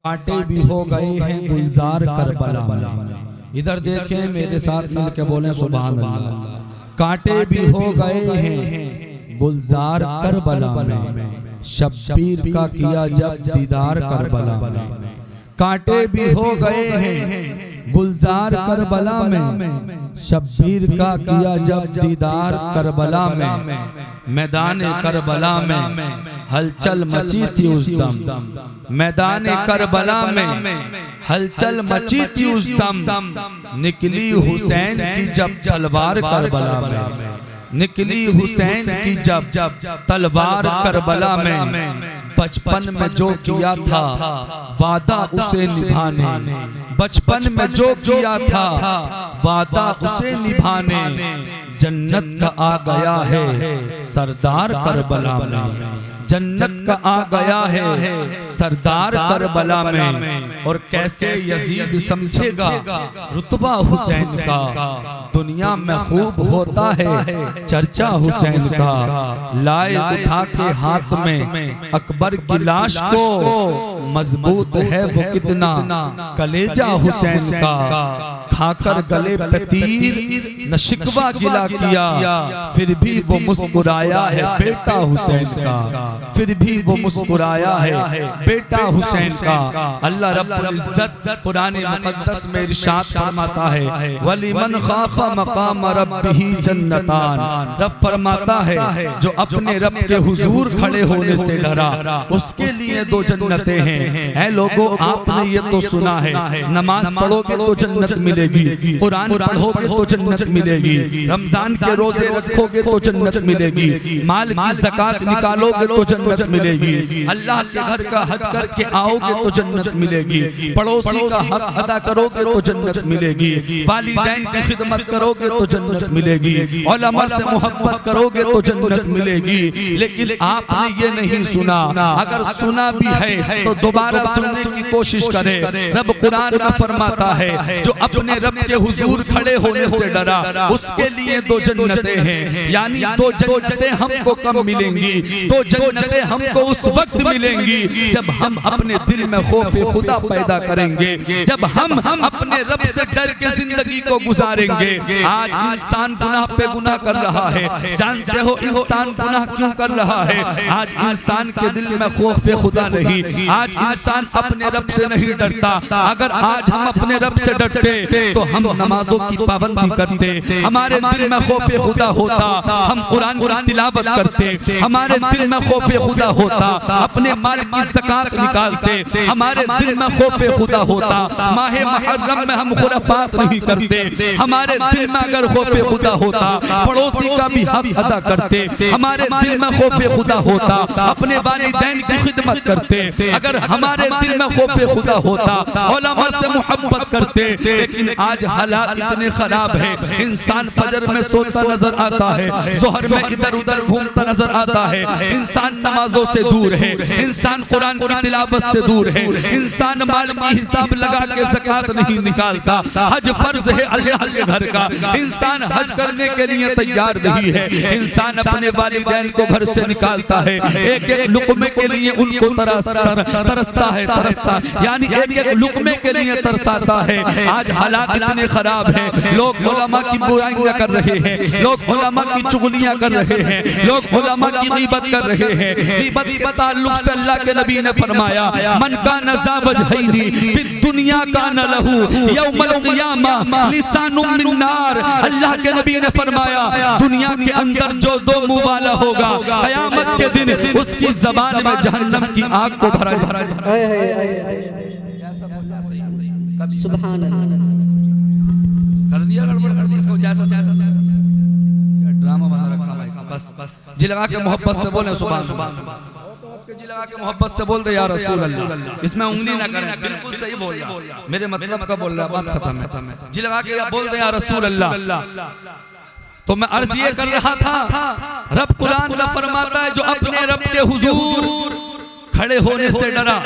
कांटे भी हो गए हैं गुलजार करबला में। इधर देखें मेरे साथ मिलके बोलें सुभान अल्लाह। कांटे भी हो गए हैं गुलजार करबला में, शब्बीर का किया जब दीदार करबला में। कांटे भी हो गए हैं गुलजार करबला में, शब्बीर का किया जब दीदार करबला में। मैदान करबला में हलचल मची थी उस दम, मैदान करबला में हलचल मची थी उस दम। निकली हुसैन की जब तलवार करबला में, निकली हुसैन की जब तलवार करबला में। बचपन में जो किया था वादा उसे निभाने, बचपन में जो किया था वादा उसे निभाने। जन्नत का आ गया है सरदार करबला में, जन्नत का आ गया है सरदार करबला में। और कैसे यजीद समझेगा रुतबा हुसैन का, दुनिया में खूब होता है चर्चा हुसैन का। लाए उठा के हाथ में अकबर की लाश को, मजबूत है वो कितना कलेजा हुसैन का। खाकर गले पे तीर न शिकवा गिला किया, फिर भी वो मुस्कुराया है बेटा हुसैन का, फिर भी वो मुस्कुराया है बेटा हुसैन का। अल्लाह रब्बुल इज्जत कुरान मुकद्दस में इरशाद फरमाता है वलिमन खाफा मकाम रब्बिही जन्नतान। रब फरमाता है जो अपने रब के हुजूर खड़े होने से डरा उसके लिए दो जन्नतें हैं। ऐ लोगों आपने ये तो सुना है नमाज पढ़ोगे तो जन्नत मिलेगी, कुरान पढ़ोगे तो जन्नत मिलेगी, रमजान के रोजे रखोगे तो जन्नत मिलेगी, माल की ज़कात निकालोगे तो जन्नत मिलेगी, अल्लाह के घर का हज करके आओगे तो जन्नत मिलेगी, पड़ोसी का हक अदा करोगे तो जन्नत मिलेगी, वालिदैन की खिदमत करोगे तो जन्नत मिलेगी, उलमा से मोहब्बत करोगे तो जन्नत मिलेगी। लेकिन आपने ये नहीं सुना, अगर सुना भी है तो दोबारा सुनने की कोशिश करें। रब कुरान में फरमाता है जो अपने रब के हुजूर खड़े होने से डरा उसके लिए दो जन्नतें हैं। यानी दो जन्नतें हमको कब मिलेंगी? दो जन्नतें हमको उस वक्त मिलेंगी जब हम अपने दिल में खौफे खुदा पैदा करेंगे, जब हम अपने रब से डर के जिंदगी को गुजारेंगे। आज इंसान गुनाह पे गुनाह कर रहा है, जानते हो इंसान गुनाह क्यों कर रहा है? आज इंसान के दिल में खौफे खुदा नहीं, आज इंसान अपने रब से नहीं डरता। अगर आज हम अपने रब से डरते तो हम नमाजों की पाबंदी करते, हमारे दिल में खौफे खुदा होता, हम कुरान की तिलावत करते, हमारे दिल में खौफे खुदा होता, अपने माल की ज़कात निकालते, हमारे दिल में खौफे खुदा होता, माहे मुहर्रम में हम खुराफात नहीं करते, हमारे दिल में अगर खौफे खुदा होता पड़ोसी का भी हक अदा करते, हमारे दिल में खौफे खुदा होता, अपने वालिदैन की खिदमत करते, अगर हमारे दिल में खौफे खुदा होता उलमा से मोहब्बत करते। लेकिन आज हालात इतने खराब है, इंसान फजर में सोता नजर आता है, जोहर में इधर उधर घूमता नजर आता है, इंसान नमाजों से दूर है, इंसान कुरान की तिलावत से दूर है, इंसान माल की हिसाब लगा के ज़कात नहीं निकालता। हज फर्ज है अल्लाह के घर का, इंसान हज करने के लिए तैयार नहीं है, इंसान अपने वालिदैन को घर से निकालता है, एक एक लुक़मे के लिए उनको तरसता है, यानी एक एक लुक़मे के लिए तरसाता है। आज हालात इतने खराब हैं, लोग उलमा की बुराइयां कर रहे हैं, लोग उलमा की चुगलियां कर रहे हैं, लोग उलमा की गीबत कर रहे हैं। गीबत के ताल्लुक से अल्लाह के नबी ने फरमाया मन कान ज़ा वजहैनी फिद दुनिया कान लहू यौमल क़ियामा लिसानुम मिन नार। अल्लाह के नबी ने फरमाया दुनिया के अंदर जो दो मुंह वाला होगा क़यामत के दिन उसकी ज़बान में जहन्नम की आग को भरा जाएगा। सुभान अल्लाह। कर दिया गड़बड़ कर दी इसको, जैसा ड्रामा बना रखा भाई का। बस जी लगा के मोहब्बत से बोले सुभान अल्लाह, जी लगा के मोहब्बत से बोल दे या रसूल अल्लाह। इसमें उंगली ना करें, बिल्कुल सही बोल रहा, मेरे मतलब का बोल रहा, बात खत्म है। जी लगा के बोल दे या रसूल अल्लाह। तो मैं अर्ज ये कर रहा था, रब कुरान में फरमाता है जो अपने रब के हुजूर खड़े होने से डरा,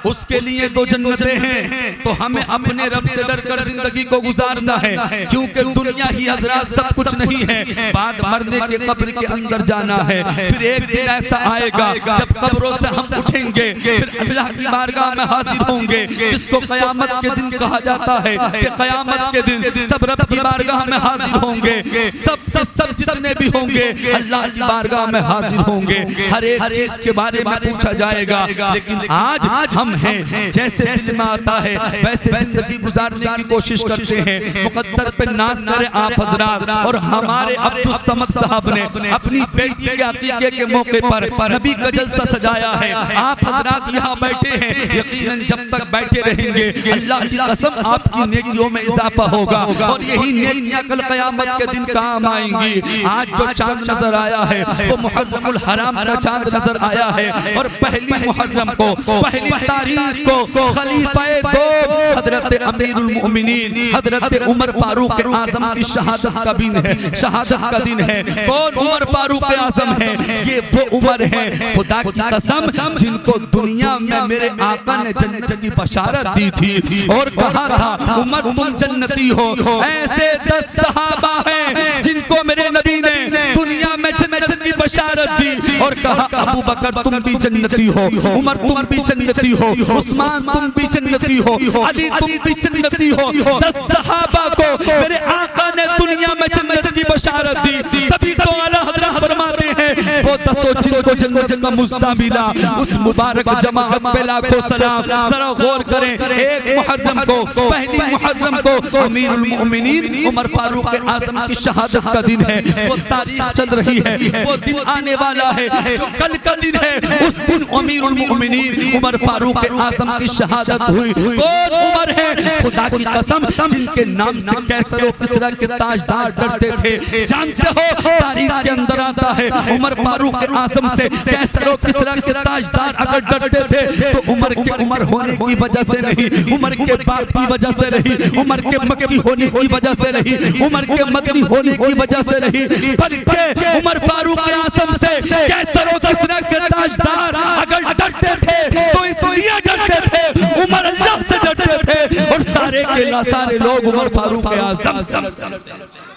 उसके लिए 2 जन्नतें हैं। तो हमें अपने रब से डरकर जिंदगी को गुजारना है, क्योंकि दुनिया ही हजरात सब कुछ नहीं है। बाद मरने के कब्र के अंदर जाना है। फिर एक दिन ऐसा आएगा जब कब्रों से हम उठेंगे, फिर अल्लाह की बारगाह में हाजिर होंगे, जिसको कयामत के दिन कहा जाता है कि कयामत के दिन सब रब की बारगाह में हाजिर होंगे। सब के सब जितने भी होंगे अल्लाह की बारगाह में हाजिर होंगे। हर एक चीज के बारे में पूछा जाएगा। लेकिन आज हम हैं, जैसे दिल में आता है वैसे जिंदगी गुजारने की कोशिश करते हैं। मुकद्दर पे नाज करें आप हजरात। और हमारे अब्दुल समद साहब ने अपनी बेटी के अकीके के मौके पर नबी का जलसा सजाया है। आप हजरात यहाँ बैठे हैं, यकीनन जब तक बैठे रहेंगे अल्लाह की कसम आपकी नेकियों में इजाफा होगा, और यही नेकियां कल क़यामत के दिन काम आएंगी। आज जो चांद नजर आया है वो मुहर्रमुल हराम का चांद नजर आया है। और पहली मुहर्रम को, पहली तारीख को खलीफाए दो हजरत अमीरुल मोमिनीन हजरत उमर फारूक आजम की शहादत का दिन है। शहादत का दिन है। कौन उमर फारूक आजम है? ये वो उमर है खुदा की कसम जिनको दुनिया में मेरे आका ने जन्नत की बशारत दी थी और कहा था उमर तुम जन्नती हो। ऐसे 10 सहाबा हैं जिनको मेरे नबी ने दुनिया में जन्नत की बशारत दी और कहा अबू बकर तुम भी जन्नती हो, उमर तुम भी जन्नती हो, उस्मान तुम भी जन्नती हो, अली तुम भी जन्नती हो। 10 सहाबा को मेरे आका ने दुनिया में जन्नत की बशारत दी। तभी तो आला हज़रत फरमाते हैं वो 10 जिनको जन्नत का मुज़्दा मिला, उस मुबारक जमाअत पे लाखों सलाम। जरा गौर करें, एक मुहर्रम को, पहली मुहर्रम को अमीरुल मोमिनीन उमर फारूक आजम की शहादत का दिन है। वो तारीख चल रही है, वो दिन आने वाला है जो कल का दिन है। उस दिन अमीरुल मोमिनीन उमर फारूक आजम की शहादत हुई। कौन उमर है? खुदा की कसम जिनके नाम से कैसर और किसरा के ताजदार डरते थे। जानते हो तारीख के अंदर आता है उमर फारूक आजम से कैसर और किसरा के ताजदार अगर डरते थे तो उमर के उमर होने की वजह से नहीं, उमर के बाप की वजह से नहीं, उमर के मक्की होने की वजह से नहीं, उमर के मदनी होने की वजह से नहीं, बल्कि उमर फारूक आजम से कैसर और किसरा के ताजदार अगर डरते थे तो इसलिए डरते थे उमर अल्लाह से डरते थे और सारे के सारे लोग उमर फारूक आजम से डरते थे।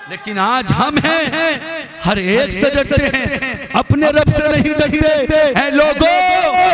लेकिन आज हम हैं हर एक से डरते हैं, अपने रब से नहीं डरते हैं। लोगों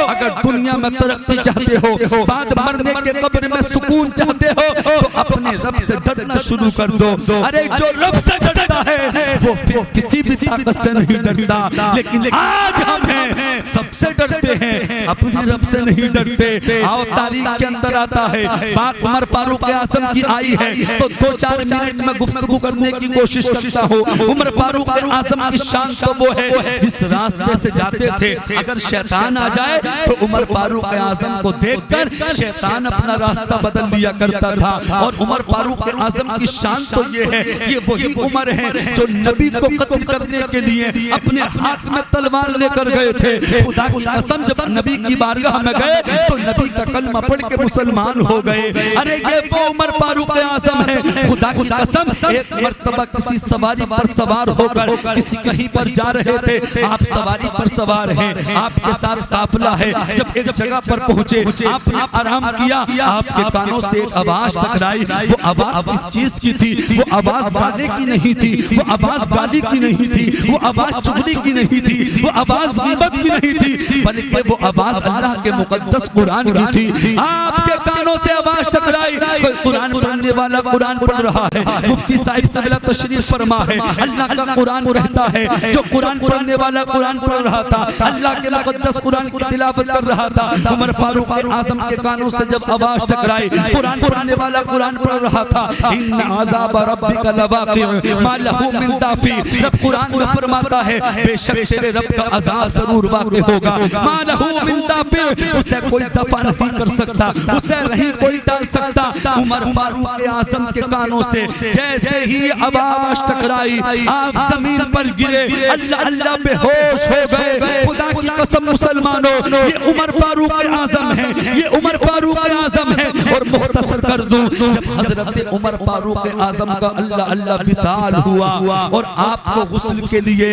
अगर दुनिया में तरक्की चाहते हो, बाद मरने के कब्र में सुकून चाहते हो तो अपने रब से डरना शुरू कर दो। अरे जो रब से डरता है वो फिर किसी भी ताकत से नहीं डरता। लेकिन आज हम हैं सबसे डरते हैं, अपने रब से नहीं डरते। आओ तारीख के अंदर आता है बात उमर फारूक आजम की आई है तो 2-4 मिनट में गुफ्तगू करने की कोशिश करता हूँ। उमर फारूक आजम की शान तो वो है जिस रास्ते से जाते थे अगर शैतान आ जाए तो उमर फारूक आजम को देखकर शैतान अपना रास्ता बदल लिया करता था। और उमर फारूक आजम की शान तो ये है, ये वही उमर है जो नबी को कत्ल करने के लिए अपने हाथ में तलवार लेकर गए थे। खुदा की कसम जब नबी की बारगाह में गए तो नबी का कलमा पढ़ के मुसलमान हो गए। अरे ये वो उमर फारूक आजम है। खुदा की कसम एक मर्तबा किसी सवारी पर सवार होकर किसी कहीं पर जा रहे थे, आप सवारी पर सवार हैं, आपके साथ काफिला है। जब एक जगह पर पहुंचे आपने आराम किया, आपके कानों से एक आवाज टकराई। वो आवाज किस चीज की थी? वो आवाज गाने की नहीं थी, वो आवाज गाली की नहीं थी, वो आवाज चुगली की नहीं थी, वो आवाज गीबत की नहीं थी, बल्कि वो आवाज अल्लाह के मुकद्दस कुरान की थी। आपके कानों से आवाज टकराई, कोई कुरान पढ़ने वाला कुरान पढ़ रहा है। मुफ्ती साहिब तबला तशरीफ फरमा है, अल्लाह का कुरान कहता है जो कुरान पढ़ने वाला कुरान पढ़ रहा था, अल्लाह के मुकद्दस कुरान की तिलावत कर रहा था। उमर फारूक आजम के कानों से जब आवाज टकराई, कुरान पढ़ने वाला कुरान पढ़ रहा था, इन्ना अज़ाब रब्बिका लवाक़िअ मा लहू मिन दाफ़ी। रब कुरान में फरमाता है बेशक तेरे रब का अज़ाब जरूर वाक़ई होगा। मा लहू मिन दाफ़ी, उसे कोई दफा नहीं कर सकता, उसे नहीं कोई टाल सकता। उमर फारूक आजम के कानों से जैसे ही आवाज टकराई आप जमीन पर गिरे, अल्लाह अल्लाह बेहोश हो गए। खुदा की कसम मुसलमानों ये उमर फारूक आजम है, ये उमर फारूक आजम है। और मुख्तसर कर दूं, जब हजरत उमर फारूक आजम का अल्लाह अल्लाह विसाल हुआ और आपको गुस्ल के लिए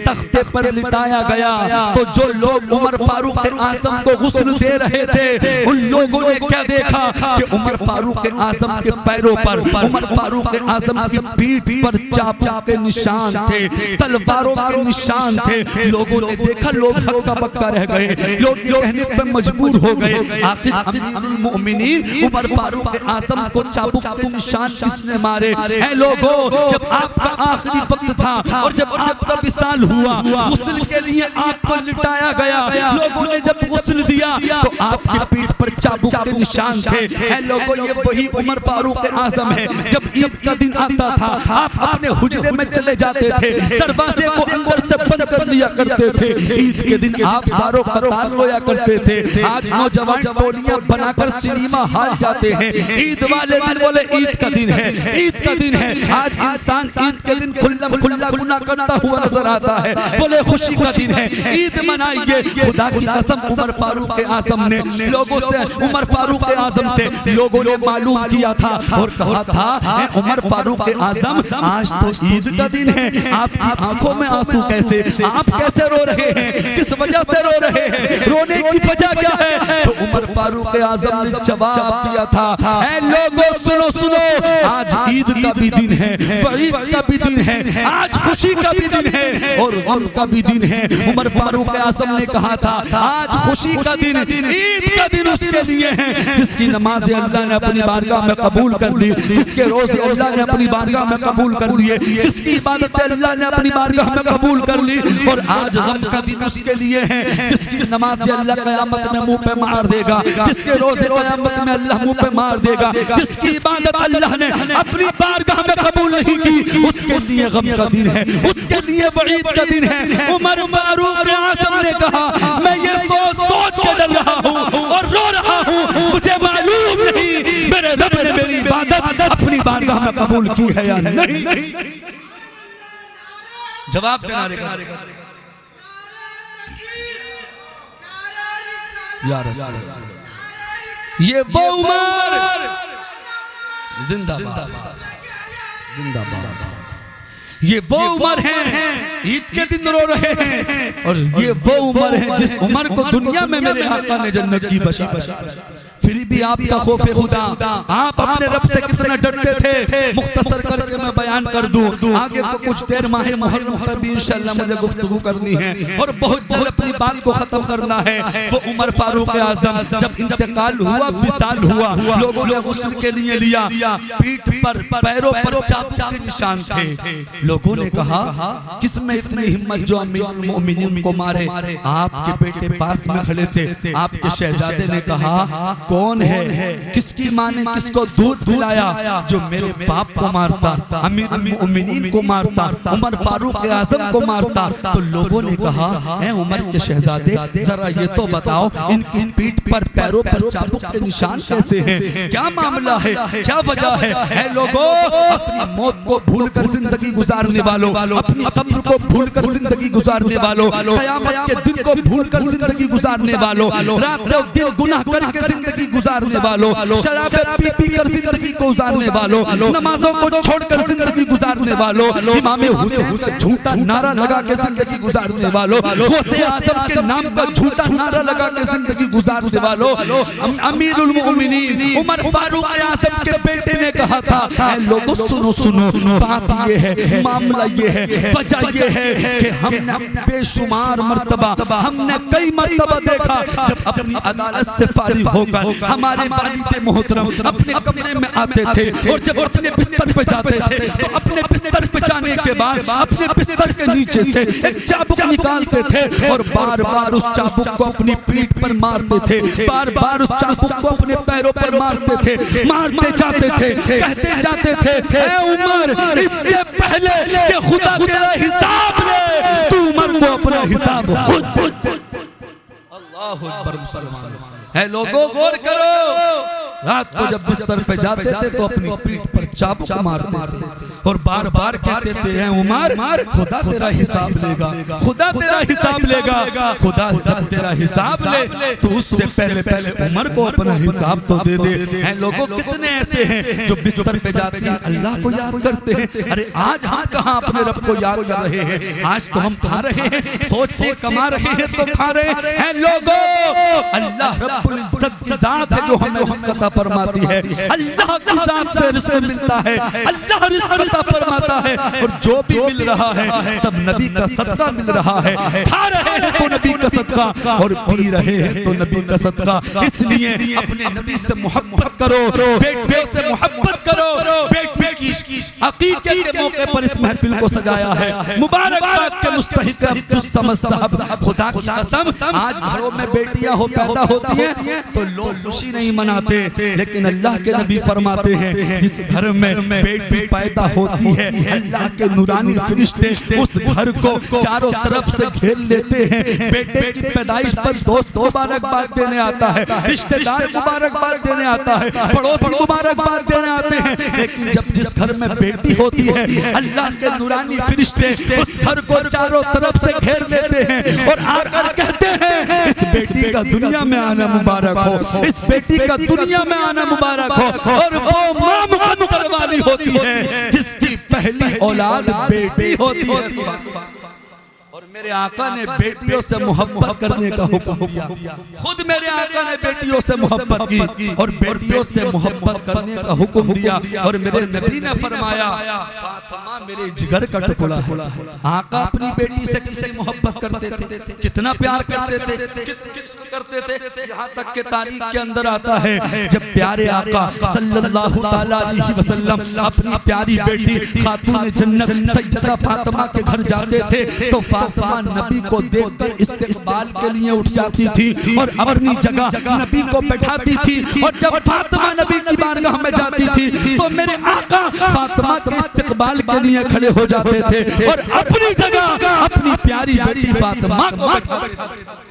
तख्ते पर लिटाया गया, तो जो लोग उमर फारूक आजम को गुस्ल दे रहे थे उन लोगों ने क्या देखा कि उमर फारूक आजम के पैरों पर, उमर फारूक आजम की पीठ पर चाबुक के निशान थे, तलवारों के निशान थे। लोगों ने देखा, लोग हक्का बक्का रह गए, लोग ये कहने पर मजबूर हो गए आखिर अमीरुल मोमिनीन उमर फारूक आजम को चाबुक के निशान किसने मारे हैं? लोगों, जब आपका आखिरी वक्त था और जब आपका विसाल हुआ, गुस्ल के लिए आपको लिटाया गया, लोगों ने जब गुस्ल दिया तो आपकी पीठ पर चाबुक के निशान थे। हैं लोगों, ये वही उमर फारूक आजम है। जब ईद का दिन आता था आप अपने हुजरे में चले जाते थे, दरवाजे को अंदर से बंद कर लिया करते थे। ईद के दिन आप सारों कतार रोया करते थे। आज नौजवान टोलियां बनाकर सिनेमा हॉल जाते हैं। ईद वाले दिन बोले ईद का दिन है, ईद का दिन है। आज इंसान ईद के दिन खुल्लम खुल्ला गुनाह करता हुआ नजर आता है, बोले खुशी का दिन है, ईद मनाइए। खुदा की कसम उमर फारूक आजम ने लोगों से, उमर फारूक आजम से लोगों ने मालूम किया था और कहा था, उमर फारूक आजम आज तो ईद का दिन है, आपकी आंखों में आंसू कैसे, आप कैसे रो रहे हैं, किस वजह से रो रहे हैं, रोने की वजह क्या है? तो उमर फारूक आजम ने जवाब दिया था, ऐ लोगों सुनो सुनो, आज ईद का भी दिन है, वईद का भी दिन है, आज खुशी का भी दिन है और गम का भी दिन है। उमर फारूक आजम ने कहा था, आज खुशी का दिन, ईद का दिन उसके लिए है जिसकी नमाज़ें अल्लाह ने अपनी बारगाह में कबूल कर ली, जिसके रोज़े अल्लाह ने अपनी बारगाह में कबूल कर लिए, जिसकी इबादतें अल्लाह ने अपनी बारगाह में कबूल कर ली। और आज गम का दिन उसके लिए है जिसकी नमाज़ें अल्लाह क़यामत में मुंह पे मार देगा, जिसके रोज़े क़यामत में अल्लाह मुंह पे मार देगा, जिसकी इबादत अल्लाह ने अपनी बारगाह में कबूल नहीं की, उसके लिए गम का दिन है, उसके लिए वईद का दिन है। उमर फारूक आजम ने कहा, मैं ये सोच सोच के डर रहा हूँ और रो रहा हूँ, मुझे मालूम नहीं मेरे रब ने मेरी इबादत अपनी बारगाह में कबूल की है या नहीं। जवाब देना रहेगा या रसूल, ये वो उमर जिंदाबाद जिंदाबाद, ये वो उमर है ईद के दिन रो रहे हैं और ये वो उमर है जिस उमर को दुनिया में मेरे आका ने जन्नत की बशारत। फिर भी आपका खौफे खुदा, आप अपने रब से कितना डरते थे, मुख्तसर करके मैं बयान कर दूं। आगे को कुछ देर माह मुहर्रम पर भी इंशाअल्लाह मुझे गुफ्तगू करनी है और बहुत जल्द अपनी बात को खत्म करना है। वो उमर फारूक आजम जब इंतकाल हुआ, विसाल हुआ, लोगों ने गुस्ल के लिए लिया, पीठ पर पैरों पर चाबुक के निशान थे। लोगों ने कहा, किसमें इतनी हिम्मत जो अमीरुल मोमिनीन को मारे? आपके बेटे पास में खड़े थे, आपके शहजादे ने कहा, कौन है, किसकी माँ ने किसको दूध पिलाया जो मेरे बाप को मारता, अमीरुल मोमिनीन को मारता, उमर फारूक आजम को मारता? तो लोगों ने कहा, ऐ उमर के शहजादे, जरा ये तो बताओ, इनकी पीठ पर पैरों पर चाबुक के निशान कैसे हैं? क्या मामला है, क्या वजह है? ऐ लोगों, अपनी मौत को भूलकर जिंदगी गुजारने वालों, अपनी कब्र को भूलकर जिंदगी गुजारने वालों, कयामत के दिन को भूलकर जिंदगी गुजारने वालों, रात और दिन गुनाह करके जिंदगी गुजारने वालों, शराबे पी पी कर जिंदगी को गुजारने वालों, नमाजों को छोड़कर जिंदगी गुजारने वालों, इमाम हुसैन का झूठा नारा लगा के जिंदगी गुजारने वालों, गौसे आजम के नाम का झूठा नारा लगा के जिंदगी गुजारने वालों, अमीरुल मोमिनीन उमर फारूक आजम के बेटे ने कहा था, लोगों सुनो सुनो, बात ये है, मामला ये है, वजह ये है कि हमने बेशुमार मर्तबा, हमने कई मर्तबा देखा जब अपनी अदालत से फारिग होकर हमारे वालिद मोहतरम अपने कमरे में आते थे और जब अपने बिस्तर पे जाते थे तो अपने बिस्तर पे जाने के बाद अपने बिस्तर के नीचे से एक चाबुक निकालते थे और बार बार उस चाबुक को अपनी पीठ पर मारते थे, बार बार उस चाबुक को अपने पैरों पर मारते थे, मारते जाते थे, कहते जाते थे, ऐ उमर, इससे पहले कि खुदा तेरा हिसाब ले, तू उमर को अपना हिसाब खुद। अल्लाहु अकबर। मुसलमान है लोगों, गौर करो, रात को जब बिस्तर पे जाते थे तो अपनी पीठ पर चाबुक मारते थे और बार बार कहते थे हैं उमर, खुदा तेरा हिसाब लेगा, खुदा तेरा हिसाब लेगा। खुदा जब तेरा हिसाब ले तो उससे पहले पहले उमर को अपना हिसाब तो दे दे। हैं लोगों कितने ऐसे हैं जो बिस्तर पे जाते हैं अल्लाह को याद करते हैं। अरे आज हम कहाँ अपने रब को याद कर रहे हैं? आज तो हम खा रहे हैं, सोचते कमा रहे हैं तो खा रहे हैं। लोगों, अल्लाह रब्बुल इज्जत की जात है जो हमें रिज़्क़ अता फरमाती है। अल्लाह की जात से रिज़्क़ मिलता है, अल्लाह रिज़्क़ अता फरमाता है। और जो भी मिल रहा है सब नबी का सदका मिल रहा है। खा रहे हैं तो नबी का सदका और पी रहे हैं तो नबी का सदका। इसलिए अपने नबी से मोहब्बत करो, बेटियों से मोहब्बत करो। बेटी की अकीके के मौके पर इस महफिल को सजाया है। मुबारकबाद के मुस्तहिक अब्दुल समद साहब, खुदा की कसम आज घरों में बेटियां हो पैदा होती हैं तो लोग खुशी नहीं मनाते, लेकिन अल्लाह के नबी फरमाते हैं जिस घर में बेटी पैदा होती है अल्लाह के नूरानी फरिश्ते उस घर को चारों तरफ से घेर लेते हैं। बेटे की पैदाइश पर दोस्त मुबारकबाद देने आता है, रिश्तेदार मुबारकबाद देने आता है, पड़ोसी मुबारकबाद देने आते हैं। लेकिन जब जिस घर में बेटी होती है अल्लाह के नूरानी फरिश्ते उस घर को चारों तरफ से घेर लेते हैं और आकर कहते हैं इस बेटी का दुनिया में आना मुबारक हो, इस बेटी का दुनिया में आना मुबारक हो। और वो मां मुकद्दर वाली होती है जिसकी पहली औलाद बेटी होती है। और मेरे आका ने बेटियों से मोहब्बत करने का हुक्म दिया। खुद मेरे आका ने बेटियों से मोहब्बत की और बेटियों से मोहब्बत करने का हुक्म दिया। और मेरे नबी ने फरमाया फातिमा मेरे जिगर का टुकड़ा है। आका अपनी बेटी से कितनी मोहब्बत करते थे, कितना प्यार करते थे, कितना इश्क करते थे। यहाँ तक के तारीख के अंदर आता है जब प्यारे आका सल्लल्लाहु तआला अलैहि वसल्लम अपनी प्यारी बेटी खातून जन्नत सैयदा फातिमा के घर जाते थे तो फातिमा नबी को देखकर इस्तेकबाल के लिए उठ जाती थी और अपनी जगह नबी को बैठाती थी। और जब फातिमा नबी की बारगाह में जाती थी तो मेरे आका फातिमा के इस्तेकबाल के लिए खड़े हो जाते थे और अपनी जगह अपनी प्यारी बेटी फातिमा को बैठाते थे।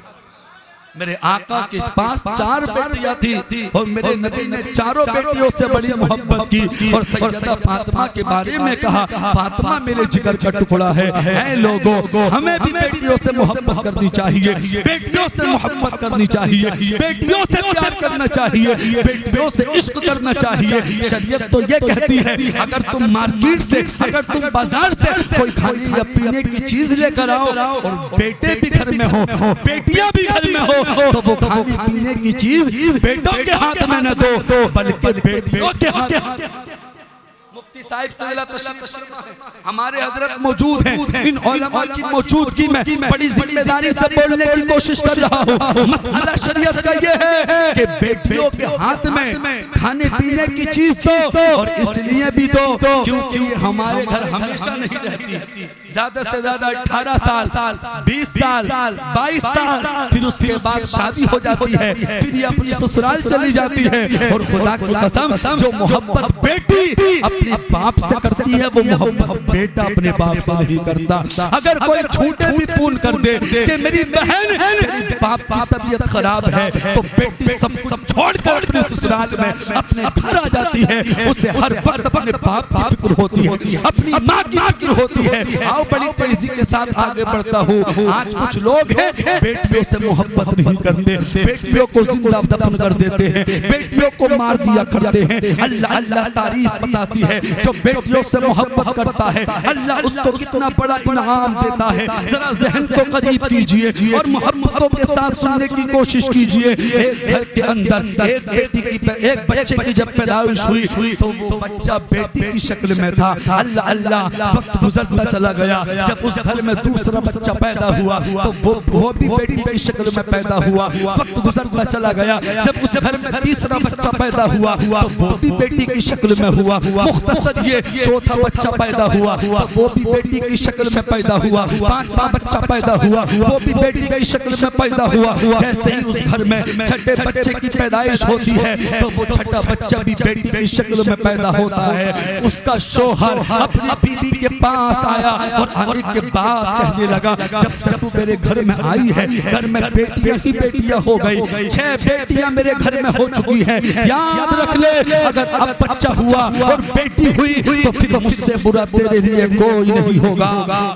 मेरे आका के पास 4 बेटियां थी और मेरे नबी ने चारों बेटियों से बड़ी मोहब्बत की और सैयदा फातिमा के बारे में कहा फातिमा मेरे जिगर का टुकड़ा है। ऐ लोगों, हमें भी बेटियों से मोहब्बत करनी चाहिए, बेटियों से मोहब्बत करनी चाहिए, बेटियों से प्यार करना चाहिए, बेटियों से इश्क करना चाहिए। शरीयत तो ये कहती है अगर तुम मार्केट से, अगर तुम बाजार से कोई खाने या पीने की चीज लेकर आओ और बेटे भी घर में हो, बेटियां भी घर में हो तो वो खाने पीने की चीज बेटों के हाथ में न दो बल्कि बेटियों के हाथ में। मुफ्ती साहिब तआला तशरीफ फरमा है, हमारे हजरत मौजूद हैं। इन उलमा की मौजूदगी में बड़ी जिम्मेदारी से बोलने की कोशिश कर रहा हूँ। मसला शरीयत का ये है कि बेटियों के हाथ में खाने पीने की चीज दो और इसलिए भी दो क्योंकि ये हमारे घर हमेशा नहीं रहती। ज्यादा से ज्यादा 18 साल, 20 साल, 22 साल, फिर उसके बाद शादी हो जाती है, फिर ये अपनी ससुराल चली जाती है। और खुदा की कसम जो मोहब्बत बेटी अपने बाप से करती है वो मोहब्बत बेटा अपने बाप से नहीं करता। अगर कोई झूठे भी फोन कर दे कि मेरी बहन मेरी बाप की तबीयत खराब है तो बेटी सब कुछ छोड़कर अपने ससुराल में अपने घर आ जाती है। उसे हर वक्त अपने बाप की फिक्र होती है, अपनी माँ की फिक्र होती है। आओ बड़ी तेजी के साथ आगे बढ़ता हूँ। आज कुछ लोग हैं बेटियों से मोहब्बत नहीं करते, बेटियों को जिंदा दफन कर देते हैं, बेटियों को मार दिया करते हैं। अल्लाह अल्लाह तारीफ बताती है जो बेटियों से मोहब्बत करता है अल्लाह उसको कितना बड़ा इनाम देता है। जरा ज़हन को करीब कीजिए और मोहब्बतों के साथ सुनने की कोशिश कीजिए। एक घर के अंदर एक बच्चे की जब पैदाइश हुई तो वो बच्चा बेटी की शक्ल में था। अल्लाह अल्लाह वक्त गुजरता चला गया, जब उस घर में दूसरा बच्चा पैदा हुआ तो वो भी बेटी की शक्ल में पैदा हुआ। वक्त गुजरता चला गया, जब उस घर में तीसरा बच्चा पैदा हुआ तो वो भी बेटी की शक्ल में हुआ। मुख्तसर जरिए चौथा बच्चा पैदा हुआ तो वो भी बेटी की शक्ल में पैदा हुआ, पांचवा बच्चा पैदा हुआ वो भी बेटी की शक्ल में पैदा हुआ। जैसे ही उस घर में छठे बच्चे की पैदाइश होती है तो वो छठा बच्चा भी बेटी की शक्ल में पैदा होता है। उसका शौहर अपनी बीवी के पास आया और आने के बाद कहने लगा, जब से तू मेरे घर में आई है घर में बेटियां ही बेटियां हो गई, 6 बेटियां मेरे घर में हो चुकी हैं। याद रख ले, अगर अब बच्चा हुआ और बेटी हुई तो फिर मुझसे बुरा तेरे लिए कोई नहीं होगा।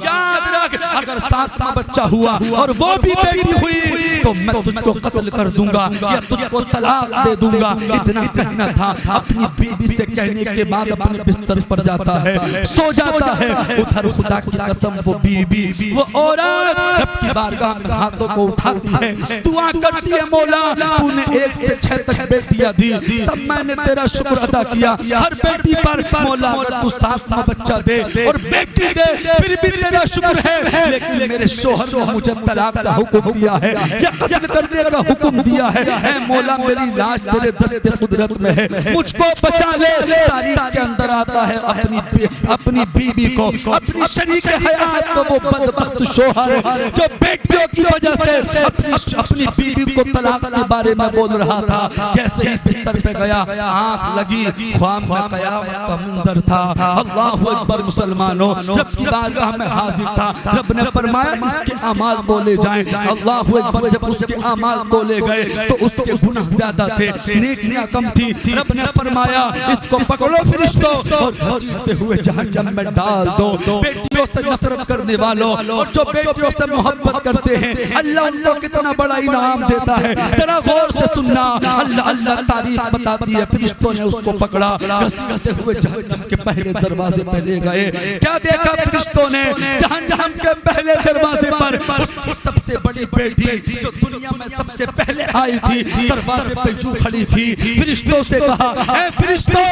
याद रख, अगर 7वां बच्चा हुआ और वो भी बेटी हुई तो मैं तुझको कत्ल कर दूंगा या तुझको तलाक दे दूंगा। इतना कहना था। अपनी बीवी से कहने के बाद अपने बिस्तर पर जाता है, सो जाता है। उधर खुदा की कसम वो बीवी, वो औरत रब की बारगाह में हाथों को उठाती है, दुआ करती है, मौला तूने 1 से 6 तक बेटियां दी, सब मैंने तेरा शुक्र अदा किया। हर बेटी पर मौला अगर तू 7वां बच्चा दे और बेटी दे फिर भी तेरा शुक्र है, लेकिन मेरे शोहर ने मुझे तलाक का हुक्म दिया है या कत्ल करने का हुक्म दिया है। ऐ मौला मेरी लाश तेरे दस्ते कुदरत में है, मुझको बचा ले। तारीख के अंदर आता है अपनी बीवी को, अपनी शरीक हयात को वो बदबख्त शोहर जो बेटियों की वजह से अपनी बीवी को तलाक के बारे में बोल रहा था, जैसे ही बिस्तर पे गया आंख लगी, ख्वाब में कयामत का मंजर था। अल्लाहु अकबर मुसलमानों, रब की बारगाह में हाजिर था। रब ने फरमाया इसके अमाल तोले जाएं। अल्लाहु अकबर, जब उसके अमाल तोले गए तो उसके गुनाह ज्यादा थे, नेकियां कम थी। रब ने फरमाया इसको पकड़ो फरिश्तों और घसीटते हुए जहन्नम में डाल दो। बेटियों से नफरत करने वालों और जो बेटियों से मोहब्बत करते हैं अल्लाह उनको कितना बड़ा इनाम देता है, जरा गौर से सुनना। अल्लाह तारीफ बताती है, फरिश्तों ने उसको पकड़ा, घसीटते हुए जहन्नम के पहले दरवाजे पे ले गए। क्या देखा फरिश्तों ने? जहन्नम के पहले दरवाजे पर उसकी सबसे बड़ी बेटी जो दुनिया में सबसे पहले आई थी दरवाजे पे यूं खड़ी थी। फरिश्तों से कहा, ऐ फरिश्तों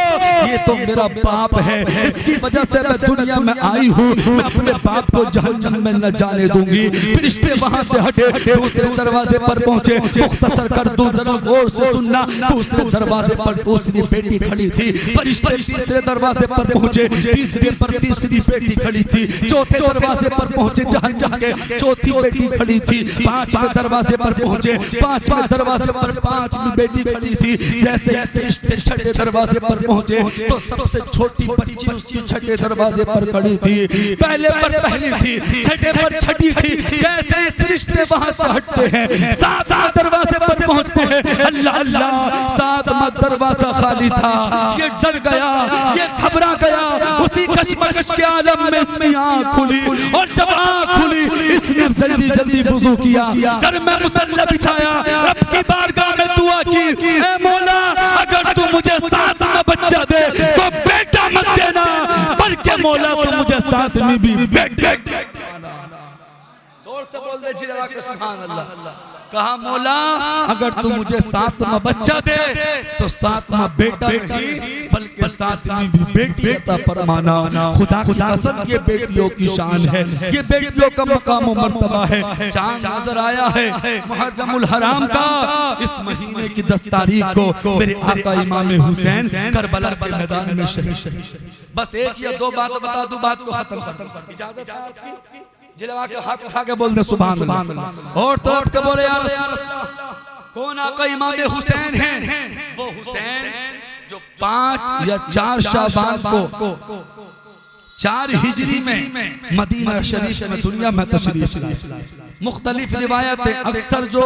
ये तो मेरा बाप है, इसकी वजह से मैं दुनिया में आई हूँ, मैं अपने बाप को जहन्नम में न जाने दूंगी। फरिश्ते वहां से हटे, दूसरे दरवाजे पर पहुंचे। मुख्तसर कर दूं, जरा गौर से सुनना। दूसरे दरवाजे पर दूसरी बेटी खड़ी थी। फरिश्ते तीसरे दरवाजे पर पहुंचे, तीसरे पर तीसरी बेटी खड़ी थी। चौथे दरवाजे पर पहुंचे, जहन्नम के चौथी बेटी खड़ी थी। 5वें दरवाजे पर पहुंचे, 5वें दरवाजे पर 5वीं बेटी खड़ी थी। जैसे ही फरिश्ते 6ठे दरवाजे पर पहुंचे तो सबसे छोटी बच्ची उसकी 6ठे दरवाजे पर खड़ी थी। पहले पर पहली थी, 6ठे पर छठी थी। जैसे ही फरिश्ते वहां से हटते हैं 7वें दरवाजे पर पहुंचते हैं, अल्लाह अल्लाह 7वां दरवाजा खाली था। ये डर गया, ये घबरा गया। उसी कश्मकश के आलम में इसकी आंख खुली और जब आंख खुली इसने जल्दी जल्दी वुजू किया, घर में मुसल्ला बिछाया, रब की बारगाह में दुआ की, ऐ मौला अगर तू मुझे 7वां बच्चा दे तो बेटा मत देना, बल्कि मौला तू मुझे 7वीं भी बेटे। जोर से बोल दे जी लगा के सुभान अल्लाह। कहा मौला अगर तू मुझे 7वां बच्चा दे तो 7वां बेटा नहीं बल्कि 7वीं भी बेटी अता फरमाना। खुदा की कसम ये बेटियों की शान है, ये बेटियों का मकाम और मर्तबा है। चांद नजर आया है मुहर्रमुल हराम का, इस महीने की 10 तारीख को मेरे आका इमाम हुसैन करबला के मैदान में शहीद। बस एक या 2 बात बता दूं, बात को खत्म कर दूं। इजाजत है आपकी? जिलवा के हाथ उठा के बोल दे सुभान अल्लाह। और तड़प के बोले या रसूल अल्लाह, कौन आका इमाम हुसैन हैं? वो हुसैन जो 5 या 4 शाबान को 4 हिजरी में मदीना शरीफ में दुनिया में तशरीफ लाए। मुख्तलिफ रिवायतें, अक्सर जो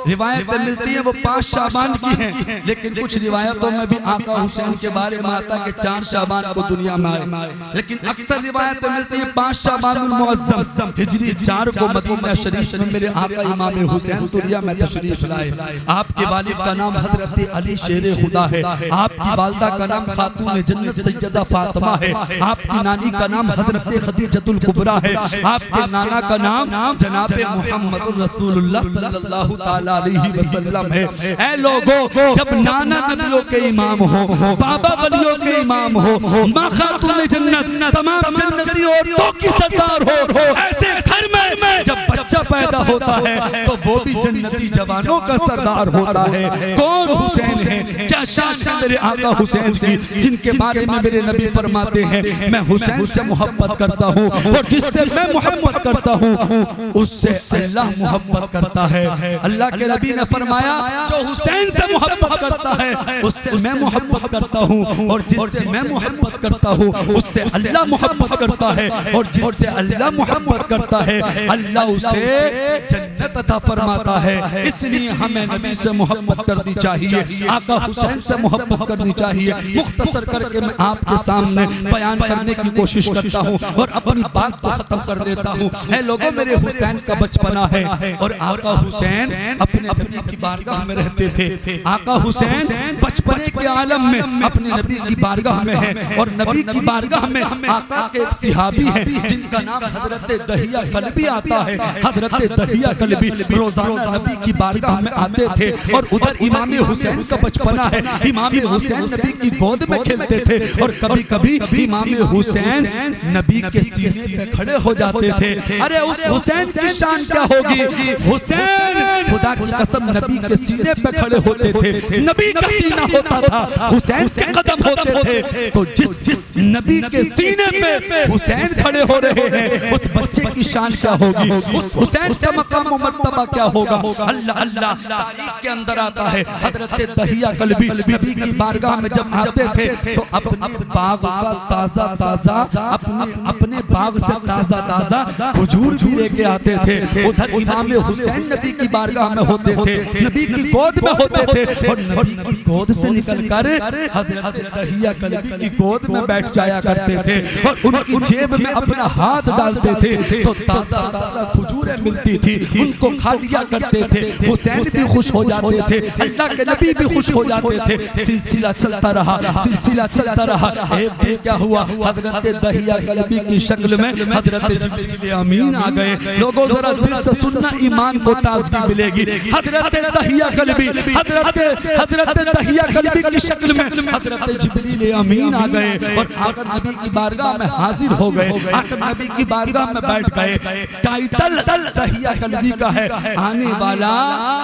रिवायतें मिलती हैं वो 5 शाबान की हैं, लेकिन कुछ रिवायतों में भी आका हुसैन के बारे में आता है कि 4 शाबान को दुनिया में आए, लेकिन अक्सर रिवायतें मिलती हैं 5 शाबानुल मुअज्जम हिजरी 4 को मदीना शरीफ में मेरे आका इमाम हुसैन दुनिया में तशरीफ लाए। आपके वालिद का नाम हजरत अली शेर खुदा है, आपकी वालदा का नाम खातून जन्नत सैयदा फातिमा है, आपकी नानी का नाम हजरत खदीजतुल कुबरा है, आपके नाना का नाम जनाब मोहम्मद रसूलुल्लाह सल्लल्लाहु ताला अलैहि वसल्लम है। ऐ लोगों, जब नाना नबियों के इमाम हो, बाबा वलियों के इमाम हो, माँ खातून जन्नत तमाम जन्नती औरतों की सरदार हो, ऐसे घर में जब बच्चा पैदा होता है तो वो भी जन्नती जवानों का सरदार होता है। कौन? हुसैन है। क्या शान है मेरे आका हुसैन की, जिनके बारे में मेरे नबी फरमाते हैं मैं हुसैन से मोहब्बत करता हूँ और जिससे मैं मोहब्बत करता हूँ उससे अल्लाह मोहब्बत करता है। अल्लाह के नबी ने फरमाया जो हुसैन से मोहब्बत करता है उससे मैं मोहब्बत करता हूँ और जिससे मैं मोहब्बत करता हूँ उससे अल्लाह मोहब्बत करता है और जिससे अल्लाह मोहब्बत करता है अल्लाह उसे जन्नत अता फरमाता है। इसलिए हमें नबी से मोहब्बत करनी चाहिए, आका हुसैन से मोहब्बत करनी चाहिए। मुख्तसर करके मैं आपके सामने बयान करने की कोशिश करता हूँ और अपनी बात को खत्म कर देता हूँ। ऐ लोगों, मेरे हुसैन का बचपना है और आका हुसैन अपने नबी की बारगाह में रहते थे। आका हुसैन बचपने के आलम में अपने नबी की बारगाह में है और नबी की बारगाह में आका के एक सिहाबी है जिनका नाम हजरत दहिया कल्बी आता है। हजरत दहिया कल्बी रोजाना नबी की बारगाह में आते थे और उधर इमाम हुसैन का बचपना है। इमाम हुसैन नबी की गोद में खेलते थे और कभी कभी इमाम हुसैन नबी के सीने पे खड़े हो जाते थे। अरे उस हुसैन की शान क्या होगी? हुसैन खुदा की कसम नबी के सीने पे खड़े होते थे, नबी का सीना होता था, हुसैन के कदम होते थे। तो जिस नबी के सीने पे हुसैन खड़े हो रहे हैं उस बच्चे की शान क्या होगी? उस हुसैन का मकाम और मर्तबा क्या होगा? अल्लाह अल्लाह तारीख के अंदर आता है हजरत दहिया कल्बी नबी की बारगाह में जब आते थे तो अपने बाग का ताजा ताजा अपने बाग से ताजा ताजा खजूर भी लेके आते थे। उधर इमाम हुसैन नबी की बारगाह में होते थे, नबी की गोद में होते थे और नबी की गोद से निकलकर हजरत दहिया कल्बी की गोद में बैठ जाया करते थे और उनकी जेब में अपना हाथ डालते थे तो ताजा ताजा खजूरें मिलती थी, उनको खा लिया करते थे। हुसैन भी खुश हो जाते थे, अल्लाह के नबी भी खुश हो जाते थे। सिलसिला चलता रहा, सिलसिला चलता रहा। एक दिन क्या हुआ? हजरत दहिया कल्बी की शक्ल में हजरत जिब्रील अमीन आ गए। लोगों जरा दिल से सुनना, ईमान को ताजगी मिलेगी। हजरत दहिया कल्बी हजरत दहिया कल्बी की शक्ल में हजरत जिब्रील अमीन आ गए और आकर नबी की बारगाह में हाजिर हो गए, आकर नबी की बारगाह में बैठ गए। टाइटल दहिया कल्बी का है, आने वाला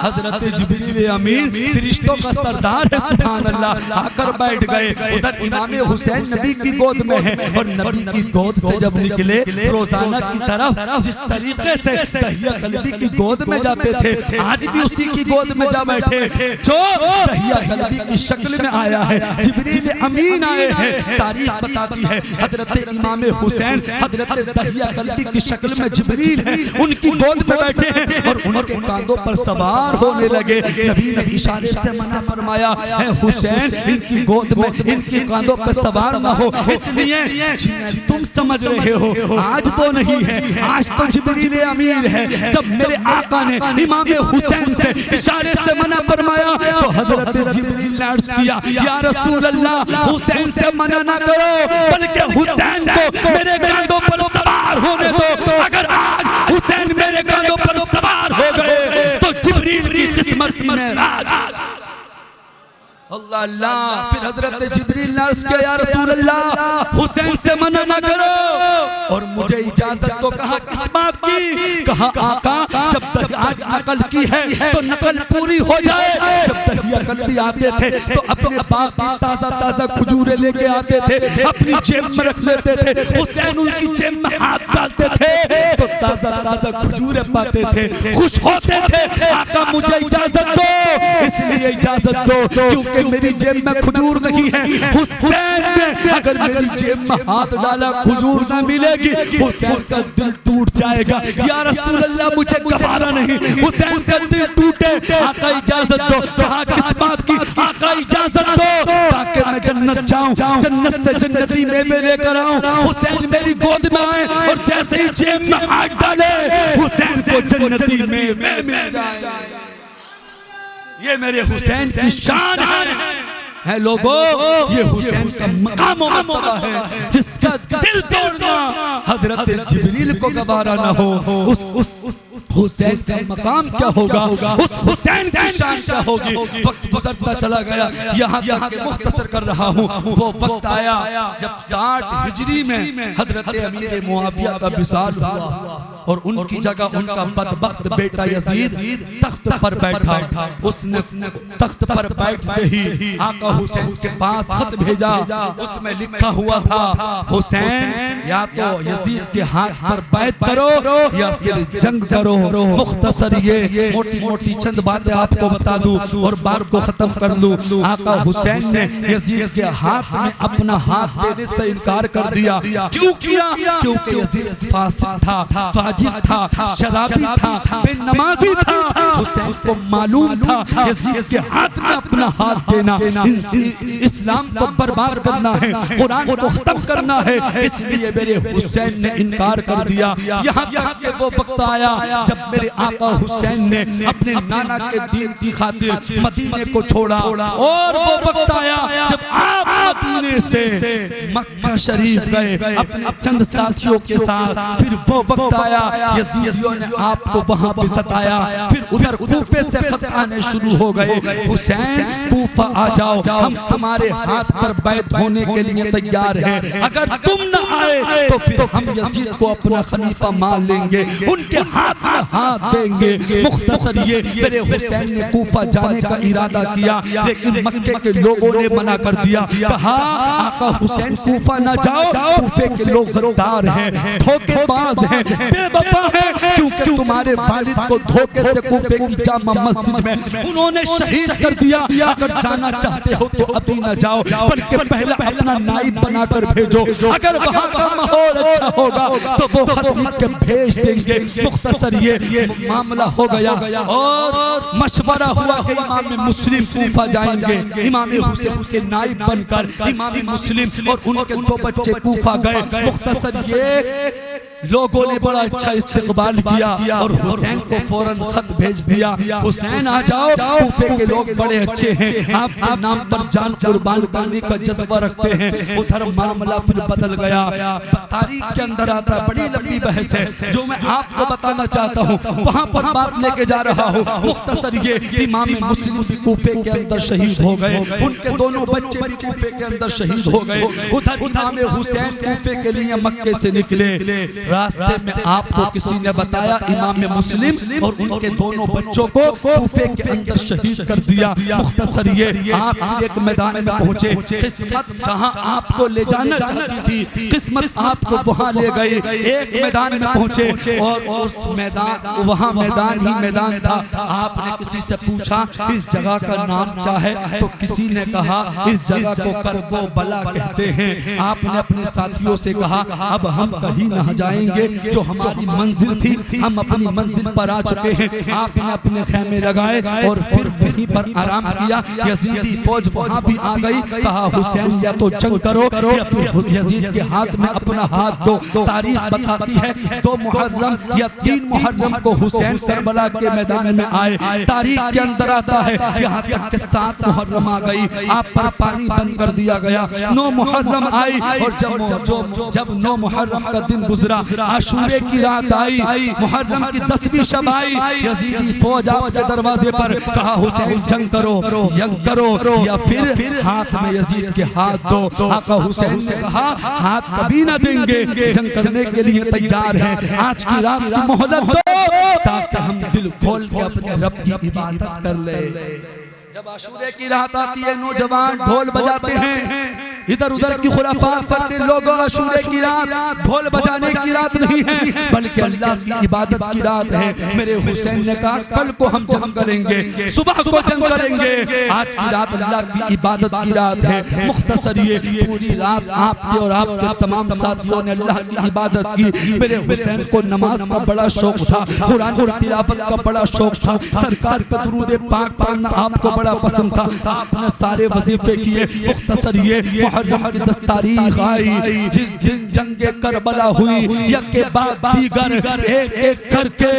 हजरत जिब्रील अमीन फरिश्तों का सरदार है, सुभान अल्लाह। आकर बैठ गए। उधर इमाम हुसैन नबी की गोद में है और नबी की गोद से जब निकले रोजाना की तरफ जिस तरीके से दहिया कल्बी की गोद में जाते थे आज भी उसी की गोद में जा बैठे। जो दहिया कल्बी की शक्ल में आया है, जिब्रील अमीन आए हैं। तारीख बताती है हजरत इमाम हुसैन हजरत दहिया कल्बी की शक्ल में जिब्रील है, उनकी गोद में बैठे हैं और उनके कांधों पर सवार होने लगे। नबी ने इशारे से मना फरमाया है हुसैन इनकी गोद में इनके कांधों पर सवार ना हो। इसलिए जिन्हें तुम समझ रहे हो आज वो नहीं है, आज तो जिब्रील अमीन है। जब मेरे आका ने इमाम हुसैन से इशारे से मना फरमाया तो हजरत जिब्रील ने अर्ज किया या रसूल अल्लाह हुसैन से मना ना करो बल्कि हुसैन को मेरे कांधों पर सवार होने दो। अगर आज हुसैन मेरे कांधों पर सवार हो गए तो जिब्रील की किस्मत की मेराज। अल्लाह अल्लाह। फिर हजरत जिब्रील ने अर्ज किया या रसूल अल्लाह हुसैन से मना ना करो और मुझे इजाजत तो कहा किस बात की? कहा आका जब आज नकल की है तो नकल पूरी हो जाए। जब दहिया कल्बी आते थे तो अपने बाग की ताजा ताजा खजूरें लेके आते थे, अपनी जेब में रख लेते थे। हुसैन उनकी जेब में हाथ डालते थे तो ताजा ताजा खजूरें पाते थे, खुश होते थे। आका मुझे इजाजत दो, इसलिए इजाजत दो क्योंकि मेरी जेब में खजूर नहीं है। हुसैन ने अगर मेरी जेब में हाथ डाला खजूर न मिलेगी, हुसैन का दिल टूट जाएगा। या रसूल अल्लाह मुझे गवारा नहीं, हुसैन का दिल टूटे। आका इजाजत दो। कहा किस बात की? आका इजाजत दो ताकि मैं जन्नत जाऊं, जन्नत से जन्नती मेवे लेकर आऊं। हुसैन मेरी गोद में आए और जैसे ही जेब में हाथ डाले हुसैन को जन्नती मेवे मिल जाए। ये मेरे हुसैन की शान है लोगों, ये हुसैन का मकाम और मर्तबा है जिसका दिल तोड़ना हजरत जिब्रील को गवारा ना हो। उस हुसैन का मकाम क्या होगा, उस हुसैन की शान क्या होगी। वक्त गुजरता चला गया, यहाँ तक के मुख्तसर कर रहा हूँ। वो वक्त आया जब 60 हिजरी में हजरत अमीर मुआविया का विसाल हुआ। और उनकी जगह उनका बदबख्त बेटा यजीद तख्त पर बैठा। उसने तख्त पर बैठते ही आका हुसैन के पास खत भेजा। उसमें लिखा हुआ था, हुसैन या तो यजीद के हाथ पर बैत करो या फिर जंग करो। मुख्तसर ये मोटी मोटी चंद बातें आपको बता दूं और बात को खत्म कर लूं। आका हुसैन ने यजीद के हाथ में अपना हाथ देने से इनकार कर दिया। क्यों किया? क्योंकि यजीद फासिक था, फाजिर था, शराबी था, बेनमाजी था। हुसैन को मालूम था यजीद के हाथ में अपना हाथ देना इस्लाम को बर्बाद करना है, कुरान को खत्म करना है। इसलिए मेरे हुसैन ने इनकार कर दिया। यहाँ तक कि वो वक्त आया जब मेरे आका हुसैन ने अपने नाना के दीन की खातिर मदीने को छोड़ा, और वो वक्त आया जब आप मदीने से मक्का शरीफ गए अपने चंद साथियों के साथ। फिर वो वक्त आया यजीदियों ने आपको वहां पे सताया। फिर उधर कूफे से खत आने शुरू हो गए, हुसैन कूफा आ जाओ, हम तुम्हारे हाथ पर बैत होने के लिए तैयार हैं। अगर तुम न आए तो फिर हम यजीद को अपना खलीफा मान लेंगे, उनके हाथ में हाथ देंगे। मुख्तसर ये मेरे हुसैन ने कूफा जाने का इरादा किया, लेकिन मक्के के लोगों ने मना कर दिया। कहा आका हुसैन कूफा न जाओ, कूफे के लोग गद्दार हैं, धोखेबाज हैं, बेवफा हैं। क्योंकि तुम्हारे वालिद को धोखे से कूफे की जामा मस्जिद में उन्होंने शहीद कर दिया। अगर जाना चाहते हो तो अभी न जाओ, बल्कि पहले अपना नाइब बनाकर भेजो। अगर वहाँ का माहौल अच्छा होगा तो वो खत लिख के भेज देंगे। मुख्तसर ये मामला हो गया और मशवरा हुआ कि इमाम मुस्लिम कूफा जाएंगे। इमाम हुसैन के नाइब बनकर इमाम मुस्लिम और उनके दो बच्चे कूफा गए। मुख्तसर ये लोगों ने बड़ा अच्छा इस्तकबाल किया और हुसैन को फौरन खत भेज दिया, हुसैन आ जाओ, कूफे के लोग बड़े अच्छे हैं, आपके नाम पर जान कुर्बान करने का जज्बा रखते हैं। उधर मामला फिर बदल गया। तारीख के अंदर आता है, बड़ी लंबी बहस है जो मैं आपको बताना चाहता हूँ, वहां पर बात लेके जा रहा हूँ। मुख्तसर ये इमाम मुस्लिम भी कूफे के अंदर शहीद हो गए, उनके दोनों बच्चे भी कूफे के अंदर शहीद हो गए। उधर इमाम हुसैन कूफे के लिए मक्के से निकले। रास्ते में आपको किसी ने बताया इमाम मुस्लिम और उनके दोनों बच्चों को कूफे के अंदर शहीद कर दिया। मुख्तसर ये आप फिर एक मैदान में पहुंचे। किस्मत जहां आपको ले जाना चाहती थी, किस्मत आपको वहां ले गई। एक मैदान में पहुंचे और उस मैदान वहां मैदान ही मैदान था। आपने किसी से पूछा इस जगह का नाम क्या है, तो किसी ने कहा इस जगह को करबो बला कहते हैं। आपने अपने साथियों से कहा अब हम कहीं न जाएंगे, जो हमारी मंजिल थी हम अपनी मंजिल पर आ चुके हैं। आपने अपने खेमे लगाए और फिर वहीं पर आराम किया। यजीदी फौज वहां भी आ गई। कहा हुसैन या तो जंग करो या फिर यजीद के हाथ में अपना हाथ दो। तारीख बताती है 2 मुहर्रम या 3 मुहर्रम को हुसैन करबला के मैदान में आए। तारीख के अंदर आता है यहाँ तक कि 7 मुहर्रम आ गई, आप पर पानी बंद कर दिया गया। 9 मुहर्रम आई और जब 9 मुहर्रम का दिन गुजरा, आशूरे की रात आई, मुहर्रम की 10वीं शब आई, यजीदी फौज आपके दरवाजे पर। कहा हुसैन जंग करो या फिर हाथ में यजीद के हाथ दो। आका हुसैन ने कहा हाथ कभी ना देंगे, जंग करने के लिए तैयार हैं। आज की रात की मोहलत दो ताकि हम दिल खोल के अपने रब की इबादत कर ले। जब आशूरे की रात आती है, नौजवान ढोल बजाते हैं, इधर उधर की खुराफात करते लोग। आशूरे की रात ढोल बजाने की रात नहीं है, बल्कि अल्लाह की इबादत की रात है। मेरे हुसैन ने कहा कल को हम जंग करेंगे, सुबह को जंग करेंगे, आज की रात अल्लाह की इबादत की रात है। मुख्तसर ये पूरी रात आपके और आपके तमाम साथियों ने अल्लाह की इबादत की। मेरे हुसैन को नमाज का बड़ा शौक था, कुरान की तिलावत का बड़ा शौक था, सरकार का दुरूद पाक पढ़ना आपको बड़ा पसंद था, आपने सारे वजीफे किए। मुख्तसर ये मुहर्रम की 10 तारीख आई, जिस दिन जंगे करबला हुई, एक के बाद दीगर एक एक करके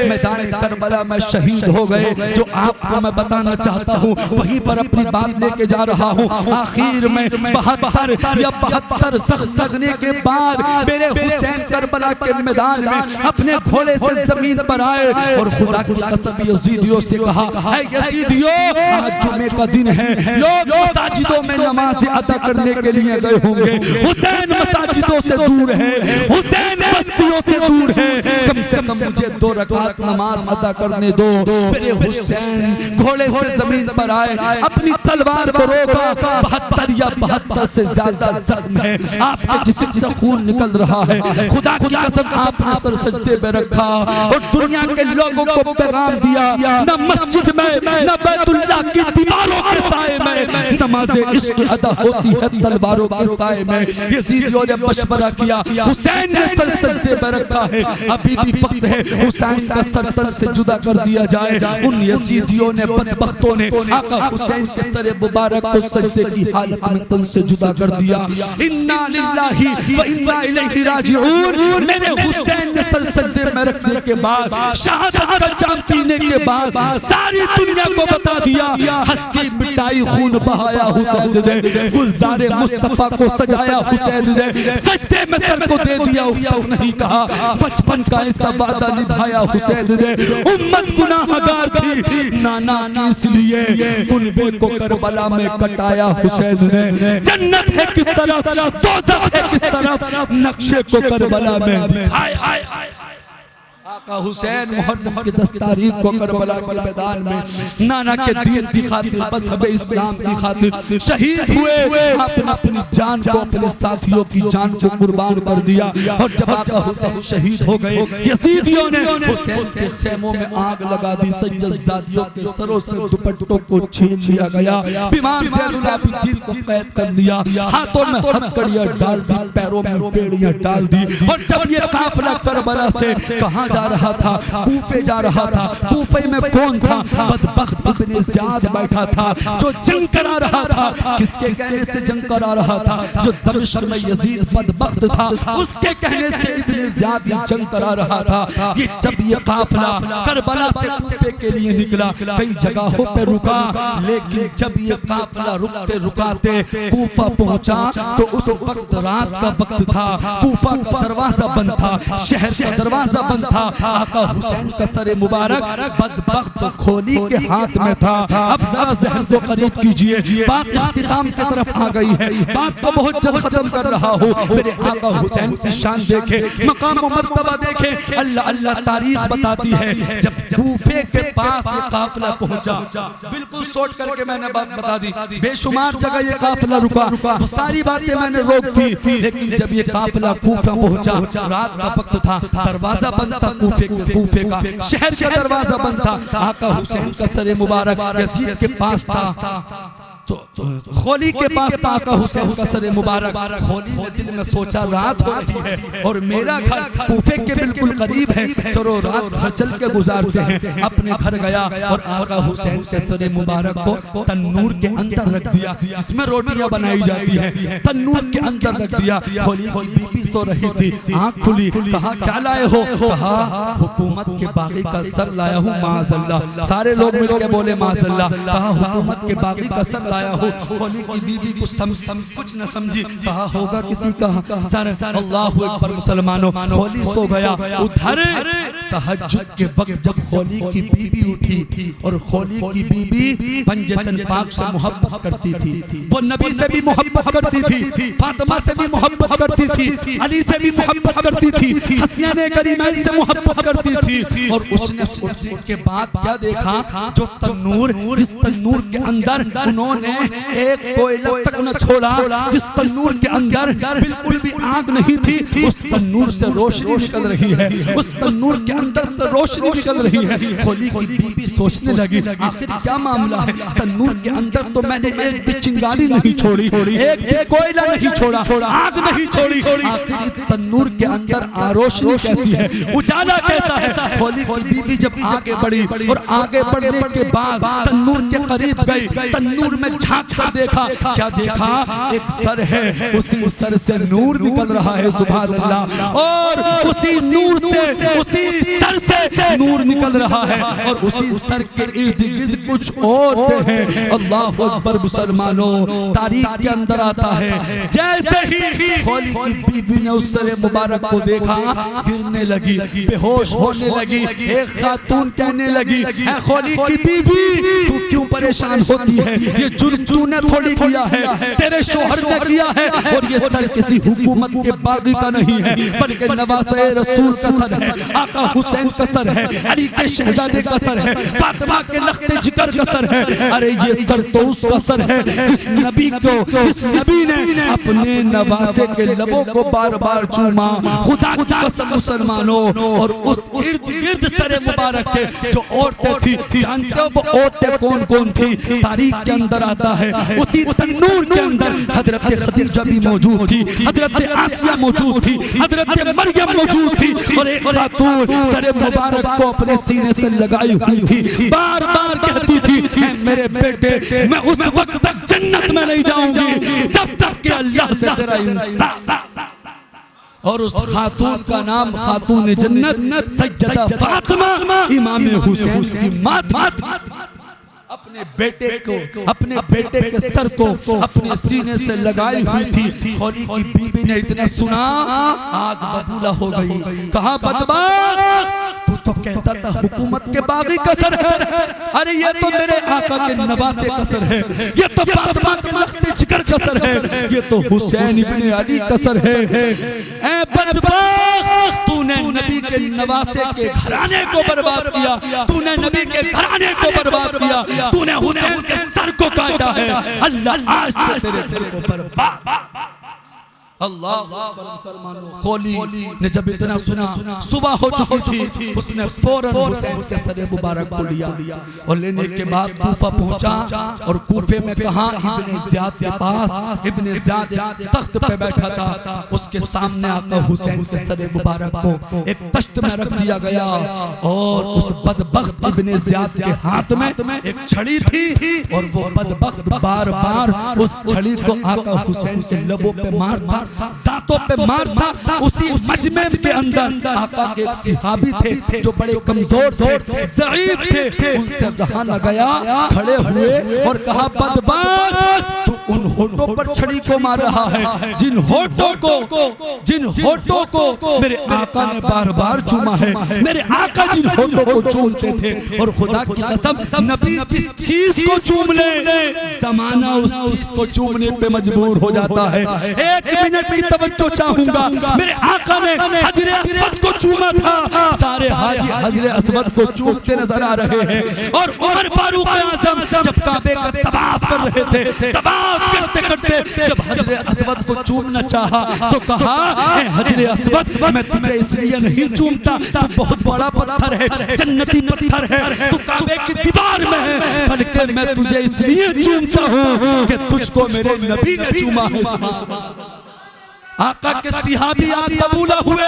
मैदान करबला में शहीद हो गए। जो आपको मैं बताना चाहता हूँ वहीं पर अपनी बात लेके जा रहा हूँ। आखिर में 72 सख्त लगने के बाद मेरे हुसैन करबला के मैदान में अपने घोड़े से जमीन पर आए और खुदा की कसम यजीदियों से कहा, ऐ यजीदियों आज जुमे का दिन है, लोग मसाजिदों में नमाज अदा करने के लिए गए होंगे, हुसैन मसाजिदों से दूर है, हुसैन बस्तियों से दूर है, कम से कम मुझे 2 रकात नमाज अदा करने दो। मेरे हुसैन घोड़े से जमीन पर आए, अपनी तलवार को रोका। 72 या 72 से ज्यादा जख्म है, आपके जिस्म से खून निकल रहा है। खुदा की कसम आपने सर सजदे पे रखा और दुनिया के लोगों को पैगाम दिया, न मस्जिद में न बैतुल्लाह की दीवारों के साए में नमाज़े इश्क अदा होती है तलवारों के साए में। यजीदियों ने मशवरा किया, हुसैन ने सर सजदे पे रखा है, अभी भी वक्त है हुसैन का सर तन से जुदा कर दिया जाए। उन यजीदियों ने बदबख्तों ने आका हुसैन के सर मुबारक को सजदे की हालत में तन से जुदा कर दिया। इन्ना लिल्लाहि व इन्ना इलैहि राजिऊन। मेरे हुसैन ने सर सजदे में रखने के बाद, शहादत का जाम पीने के बाद सारी दुनिया को बता दिया, हस्ती मिटाई खून बहाया हुसैन ने, गुलजारे मुस्तफा को सजाया हुसैन ने, सजदे में सर को दे दिया उफ तक नहीं कहा, बचपन का ऐसा वादा निभाया हुसैन ने। उम्मत गुनाहगार थी नाना की, इसलिए कुनबे को करबला में कटाया हुसैन ने। जन्नत है किस तरफ, दोज़ख है किस तरफ, नक्शे को करबला में दिखाया। आका हुसैन मुहर्रम की 10 तारीख को करबला के मैदान में नाना के दीन की खातिर, मज़हब इस्लाम की खातिर शहीद हुए। आपने अपनी जान को, अपने साथियों की जान को कुर्बान कर दिया। और जब आका हुसैन शहीद हो गए, यजीदियों ने हुसैन के खेमों में आग लगा दी। सज्जदादियों के सरों से दुपट्टों को छीन लिया गया। बीमार ज़ैनुल आबिदीन को कैद कर लिया, हाथों में हथकड़ियां डाल दी, पैरों में बेड़ियां डाल दी। और जब ये काफिला करबला से कहां जा रहा था, कूफे जा रहा था। कूफे में कौन था? बदबख्त इब्ने ज़ियाद बैठा था, जो जंग करा रहा था। किसके कहने से जंग करा रहा था? जो दमिश्क में यजीद बदबख्त था, उसके कहने से इब्ने ज़ियाद जंग करा रहा था। ये जब ये काफिला करबला से कूफे के लिए निकला, कई जगहों पे रुका, लेकिन जब ये काफिला रुकते रुकाते कूफा पहुंचा तो उस वक्त रात का वक्त था। कूफा का दरवाजा बंद था, शहर का दरवाजा बंद था। आका हुसैन का सर मुबारक बदबख्त खोली के हाथ में था। अब जरा ज़हन को करीब कीजिए, बात इख्तिताम की तरफ आ गई है, बात को बहुत जल्द खत्म कर रहा हूँ। मेरे आका हुसैन की शान देखे, मकाम व मर्तबा देखे। अल्लाह अल्लाह तारीख बताती है, जब कूफे के पास ये काफिला पहुंचा, बिल्कुल सोच करके मैंने बात बता दी, बेशुमार जगह ये काफिला रुका, वो सारी बातें मैंने रोक दी। लेकिन जब ये काफिला कूफा पहुंचा, रात का वक्त था, दरवाजा बंद था कूफे का, शहर का दरवाजा बंद था। आका हुसैन का सर मुबारक यजीद के पास था, तो खोली के पास था आका हुसैन का सर मुबारक। खोली ने दिल में सोचा, रात हो रही है और मेरा घर कूफे के बिल्कुल करीब है, चलो रात घर चल के गुजारते हैं। अपने घर गया और आका हुसैन के सर मुबारक को तन्नूर के अंदर रख दिया, जिसमें रोटियां बनाई जाती हैं, तन्नूर के अंदर रख दिया। खोली की बीबी सो रही थी, आंख खुली, कहा क्या लाए हो? कहा हुकूमत के बागी का सर लाया हूँ माज़अल्लाह। सारे लोग मिलकर बोले माज़अल्लाह। कहा हुकूमत के बागी का सर लाया हो। खोली की बीबी कुछ न समझी, कहा होगा किसी का सर। अल्लाहु अकबर मुसलमानों, खोली सो गया। उधर तहज्जुद के वक्त जब खोली की बीबी उठी, और खोली की बीबी पंजतन पाक से मोहब्बत करती थी, वो नबी से भी मोहब्बत करती थी, फातिमा से भी मोहब्बत करती थी, अली से भी मोहब्बत करती थी, हसनैन करीमैन से मोहब्बत करती थी। और उसने उठने के बाद क्या देखा? जो तन्नूर, जिस तन्नूर के अंदर उन्होंने एक कोयला तक न छोड़ा, जिस तन्नूर के अंदर बिल्कुल भी आग नहीं थी, उस तन्नूर से रोशनी निकल रही है, उस तन्नूर के अंदर से रोशनी निकल रही है। खोली की बीबी सोचने लगी, आखिर क्या मामला है? तन्नूर के अंदर तो मैंने एक भी चिंगारी नहीं छोड़ी, एक भी कोयला नहीं छोड़ा, आग नहीं छोड़ी, आखिर तन्नूर के अंदर रोशनी कैसी है, उजाला कैसा है? खोली की बीवी जब आगे बढ़ी और आगे बढ़ने के बाद तन्नूर के करीब गई, तन्नूर में झांक कर देखा, क्या देखा? एक सर है, उसी सर से नूर निकल रहा है, सुभान अल्लाह। और उसी नूर से, उसी सर से नूर निकल रहा है, और उसी सर के इर्द गिर्द कुछ और हैं। अल्लाहु अकबर मुसलमानों, तारीख के अंदर आता है, जैसे ही खोली की बीवी ने उस सर मुबारक को देखा, गिरने लगी, बेहोश होने लगी। एक खातून कहने लगी, है खोली की बीवी, तू क्यों परेशान होती है? ये जुर्म तूने थोड़ी किया है, तेरे शोहर ने किया है। और ये सर किसी हुकूमत के बागी का नहीं है, बल्कि नवासे रसूल का सर है, आका हुसैन का सर है, अली के शहजादे का सर है, फातिमा के लख्ते जिगर का सर है। अरे ये सर तो उसका सर है जिस नबी ने अपने नवासे के लबों को बार बार चूमा। खुदा की कसम मुसलमानों, और उस इर्द गिर्द सरे मुबारक के जो औरतें थी, जानते हो वो औरतें कौन कौन थी? तारीख के अंदर आता है, उसी तन्नूर के अंदर हजरत खदीजा भी मौजूद थी, हजरत आसिया मौजूद थी, हजरत मरियम मौजूद थी। और एक खातून सरे मुबारक को अपने सीने से लगाई हुई थी, बार बार कहती थी मेरे बेटे मैं उस वक्त तक जन्नत में नहीं जाऊंगी जब तक कि अल्लाह से तेरा इंसाफ। और उस खातून का नाम खातून जन्नत सैयदा फातिमा इमाम हुसैन की मां थी। अपने बेटे के सर को अपने सीने से लगाई हुई थी। खौली की बीबी ने इतना सुना, आग बबूला हो गई। कहा बदबख्त, तू तो कहता था हुकूमत के बागी का सर है, अरे ये तो मेरे आका के नवासे का सर है, ये तो फातिमा के लख्ते जिगर का सर है, ये तो हुसैन इब्ने अली का सर है। ऐ बदबख्त, तूने नबी के नवासे के घराने को बर्बाद किया, तूने नबी के घराने को बर्बाद किया, तूने हुसैन के सर को काटा है। अल्लाह आज से तेरे घर को बर्बाद। अल्लाह मुसलमानों, खौली ने जब इतना सुना, सुबह हो चुकी थी, उसने फौरन हुसैन के सर मुबारक को लिया और लेने के बाद कूफा पहुंचा। और कूफे में कहा इब्ने ज़ियाद के पास, इब्ने ज़ियाद तख्त पे बैठा था, उसके सामने आका हुसैन के सर मुबारक को एक तख्त में रख दिया गया। और उस बदबख्त इब्ने ज़ियाद के हाथ में एक छड़ी थी और वो बदबख्त बार बार उस छड़ी को आका हुसैन के लबों पे मारता, दांतों पे मारता। उसी मजमे के अंदर आका के एक सिहाबी थे जो बड़े कमजोर थे, ज़ईफ थे, उनसे रहा न गया, खड़े हुए और कहा बदबख्त, तू उन होठों पर छड़ी को मार रहा है जिन होठों को मेरे आका ने बार बार चूमा है, मेरे आका जिन होठों को चूमते थे। और खुदा की कसम, नबी जिस चीज को चूम ले, जमाना उस चीज को चूमने पे मजबूर हो जाता है। एक मिनट की तवज्जो चाहूंगा, मेरे आका ने हजरे अस्वद को चूमा था, सारे हाजी हजरे अस्वद को चूमते नजर आ रहे हैं। और उमर फारूक आज़म जब काबे का तवाफ कर रहे थे, तवाफ करते करते जब हजरे अस्वद को चूमना चाहा तो कहा ए हजरे अस्वद, मैं तुझे इसलिए नहीं चूमता, तू बहुत बड़ा पत्थर है, जन्नती पत्थर है, तू काबे की दीवार में है, बल्कि मैं तुझे इसलिए चूमता हूँ कि तुझको मेरे नबी ने चूमा है। आका के सिहाबी आग बबूला हुए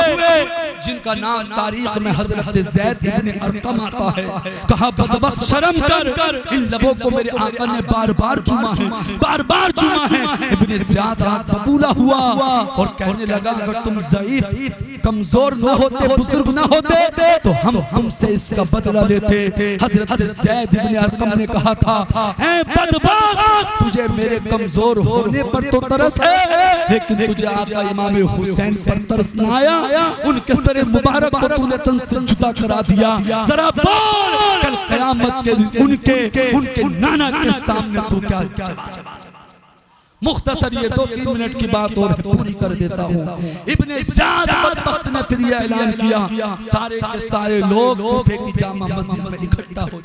जिनका नाम तारीख में हजरत ज़ैद इब्ने अरकम आता है। कहा बदबख्त शर्म कर, इन लबों को मेरे आका ने बार बार चूमा है, बार बार चूमा है। इब्ने ज़ियाद आग बबूला हुआ और कहने लगा अगर तुम ज़ईफ कमजोर न होते, बुजुर्ग न होते तो हम तुमसे इसका बदला लेते। हजरत ज़ैद इब्ने अरकम ने कहा था ऐ बदबख्त, तुझे मेरे कमजोर होने पर तो तरस है, लेकिन तुझे आका इमाम हुसैन पर तरस न आया, उनके सर मुबारक को तूने तन से जुदा करा दिया। जरा बोल कल क़यामत के दिन उनके नाना के सामने तू क्या जवाब? मुख्तसर ये 2-3 मिनट की बात और पूरी कर देता हूँ। इब्ने ज़ियाद बदबख्त ने फिर ये ऐलान किया, सारे के सारे लोग कूफे की जामा मस्जिद में इकट्ठा हो।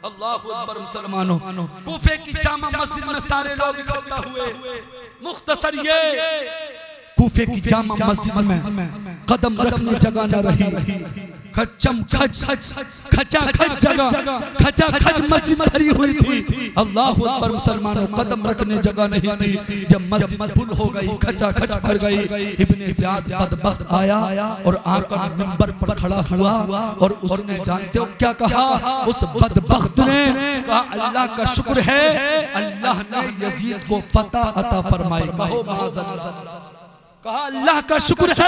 अल्लाहु अकबर मुसलमानों, कूफे की जामा मस्जिद में सारे लोग इकट्ठा हुए। मुख्तसर ये कूफे की जामा मस्जिद में कदम रखने जगह न रही, खचम खच खचा खच जगह, खचा खच मस्जिद भरी हुई थी। अल्लाहु अकबर मुसलमानों, कदम रखने जगह नहीं थी। जब मस्जिद फुल हो गई, खचा खच भर गई, इब्ने ज़ियाद बदबख्त आया और आकर मिंबर पर खड़ा हुआ और उसने जानते हो क्या कहा? उस बदबख्त ने कहा अल्लाह का शुक्र है, अल्लाह ने यजीद को फतह अता फरमाई। कहो माज़अल्लाह। कहा अल्लाह का शुक्र है,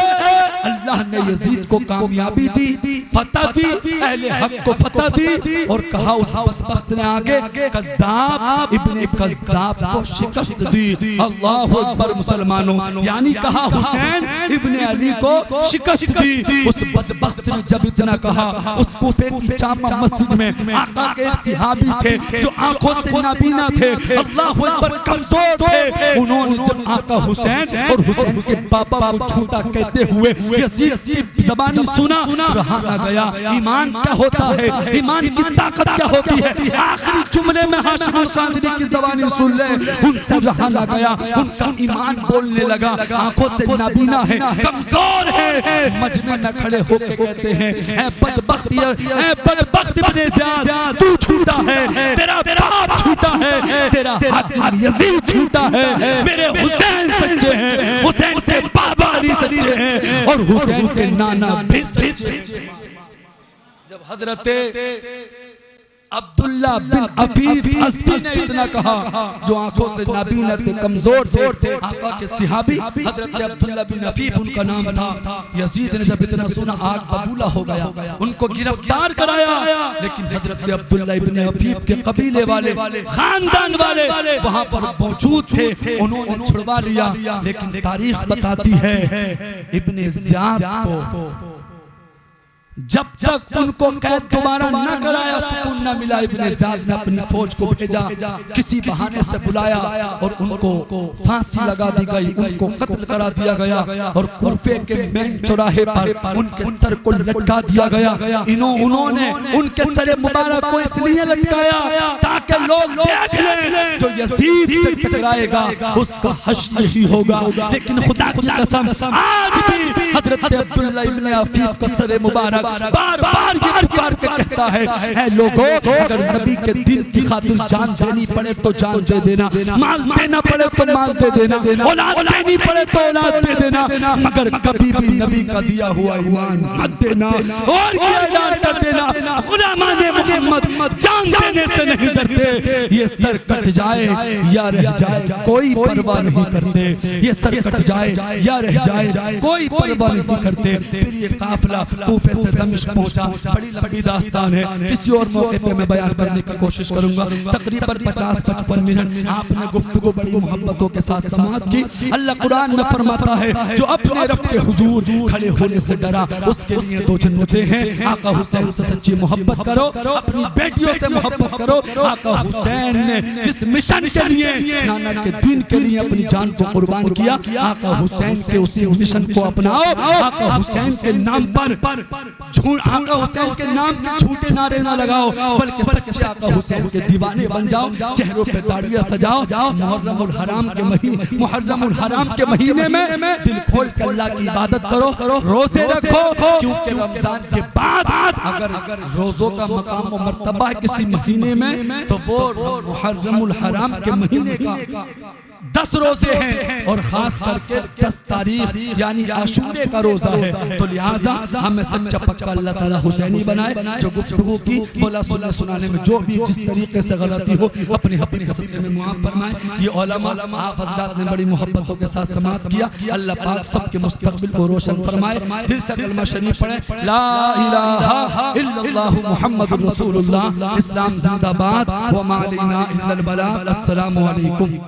अल्लाह ने यजीद को कामयाबी दी, फतह दी, अहले हक को फतह दी। और कहा उस बदबख्त ने आगे कज़्ज़ाब इब्ने कज़्ज़ाब को शिकस्त दी। अल्लाहु अकबर मुसलमानों, यानी कहा हुसैन इब्ने अली को शिकस्त दी। उस बदबख्त ने जब इतना कहा, उस कूफे की जामा मस्जिद में आका के एक सहाबी थे जो आंखों से नाबीना थे, अल्लाहु अकबर कमजोर थे। उन्होंने जब आका हुसैन और हुसैन के बाबा को झूठा कहते हुए यजीद की ज़बानी सुना, रहा न गया। ईमान क्या होता है, ईमान की ताकत क्या होती है, आखिरी जुमले में हाशिम कांदरी की ज़बानी सुन ले, उनसे रहा न गया। उनका ईमान बोलने लगा, आंखों से नाबीना है, कमजोर है। मजमे में खड़े होकर कहते हैं, ऐ बदबख्त इब्ने ज़ियाद, तू झूठा है, तेरा बाप झूठा है, तेरा हाकिम यजीद झूठा है, मेरे हुसैन सच्चे हैं, हुसैन के बाबा भी सच्चे हैं और हुसैन के नाना भी सच्चे हैं। जब हजरते अब्दुल्ला बिन अफीफ अस्दी ने इतना कहा, जो आंखों से नाबीना थे, कमजोर थे, आका के सहाबी हजरत अब्दुल्ला बिन अफीफ उनका नाम था। यजीद ने जब इतना सुना, आग बबूला हो गया, उनको गिरफ्तार कराया। लेकिन हजरत अब्दुल्ला इब्ने अफीफ के कबीले वाले, खानदान वाले वहां पर मौजूद थे, उन्होंने छुड़वा लिया। लेकिन तारीख बताती है इब्ने ज़ियाद को जब तक उनको कैद दोबारा न कराया, सुकून न मिला। इब्ने ज़ियाद ने अपनी फौज को भेजा, किसी बहाने से बुलाया और उनको फांसी लगा दी गई, उनको कत्ल करा दिया गया। और कुफे के मेन चौराहे पर उनके सर को लटका दिया गया। उन्होंने उनके सर मुबारक को इसलिए लटकाया ताकि लोग देख लें, जो यजीद से टकराएगा उसका हश्र यही होगा। लेकिन खुदा की कसम, आज भी हजरत अब्दुल्ला इब्ने अफीफ का सर मुबारक बार बार ये पुकार के कहता है, ऐ लोगों, अगर नबी के दिन की खातिर जान देनी पड़े तो जान दे देना, माल देना पड़े तो माल दे देना, औलाद देनी पड़े तो औलाद दे देना, मगर कभी भी नबी का दिया हुआ ईमान मत देना। और ये ऐलान कर देना, गुलामाने मोहम्मद जान देने से नहीं डरते, ये सर कट जाए या रह जाए कोई परवाह नहीं करते, ये सर कट जाए या रह जाए कोई परवाह नहीं करते। फिर ये काफिला कूफे से दमिश्क पहुंचा। बड़ी लंबी दास्तान है, किसी और मौके पे मैं बयान करने की कोशिश करूंगा। तकरीबन 50-55 मिनट आपने गुफ्तगू बड़ी मोहब्बतों के साथ समाअत की। अल्लाह कुरान में फरमाता है, जो अपने रब के हुजूर खड़े होने से डरा, उसके लिए 2 जन्नतें हैं। आका हुसैन से सच्ची मोहब्बत करो, अपनी बेटियों से मोहब्बत करो। आका हुसैन ने जिस मिशन के लिए, नाना के दीन के लिए अपनी जान को कुर्बान किया, आका हुसैन के उसी मिशन को अपनाओ। आका हुसैन के नाम पर आका हुसैन के नाम के झूठे नारे ना लगाओ, बल्कि सच्चे आका हुसैन के दीवाने बन जाओ। चेहरों पे दाढ़ियां सजाओ। मुहर्रमुल हराम के महीने में दिल खोल के अल्लाह की इबादत करो, रोजे रखो, क्योंकि रमजान के बाद अगर रोजों का मकाम और मर्तबा है किसी महीने में, तो वो मुहर्रमुल हराम के महीने का 10 रोजे हैं और खास करके 10 तारीख यानी आशूरे का रोजा है। तो लिहाजा हमें सच्चा पक्का अल्लाह ताला हुसैनी बनाए। जो गुफ्तगू की मौला सुनाने में जो भी जिस तरीके से गलती हो, अपने हबीब के सदक़े में मुआफ़ फरमाए। ये उलमा आप हज़रात ने बड़ी मोहब्बतों के साथ समाअत किया। अल्लाह पाक सबके मुस्तक़बिल को रोशन फरमाए। दिल से कलमा शरीफ पढ़े, ला इलाहा इल्लल्लाहु मुहम्मदुर रसूलुल्लाह। इस्लाम जिंदाबाद, व मा अलैना इल्लल बलाग। अस्सलामु अलैकुम।